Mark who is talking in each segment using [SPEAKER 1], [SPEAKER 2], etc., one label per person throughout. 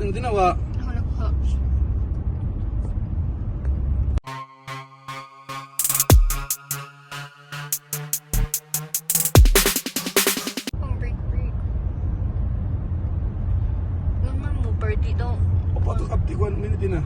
[SPEAKER 1] Anong ginawa?
[SPEAKER 2] Ako nagkuha. Ang break. Naman mo, party daw.
[SPEAKER 1] O patok up, 1 minute din na.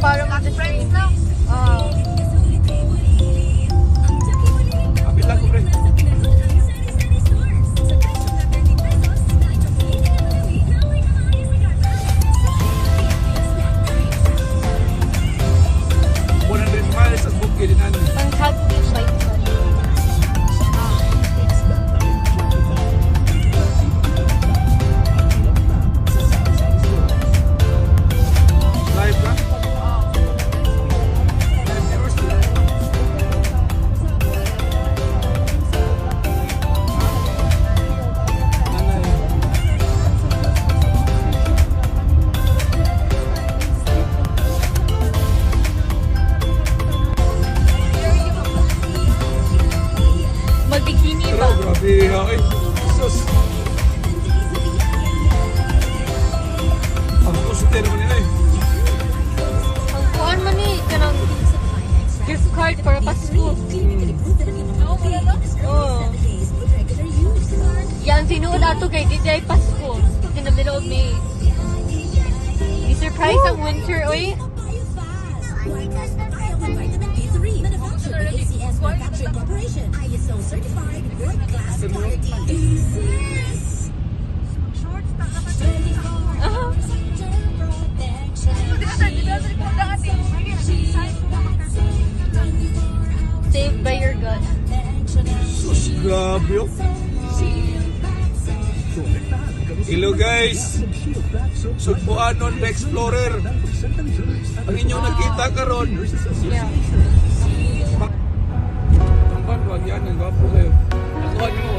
[SPEAKER 2] Parang mag-friends lang.
[SPEAKER 1] Apil lang ko, pre. Miles at bukid din ano.
[SPEAKER 2] Ang happy bike.
[SPEAKER 1] Live ka?
[SPEAKER 2] Mag-bikini ba?
[SPEAKER 1] Grabe, okay. Sus. Ang kusiter mo nila eh.
[SPEAKER 2] Ang kuhaan mo ni, kanang gift card para Pasko. Oo. Yan, sinuod ato kay DJ Pasko. In the middle of May. I-surprise ang winter, oy. Saved by your gut.
[SPEAKER 1] Sus, grabe oh. Hello guys. Sugbuanon na Explorer. Ang inyong nakita karon.
[SPEAKER 2] Yeah.
[SPEAKER 1] Ang banwag yan, ang gwapo kayo. Nakuha niyo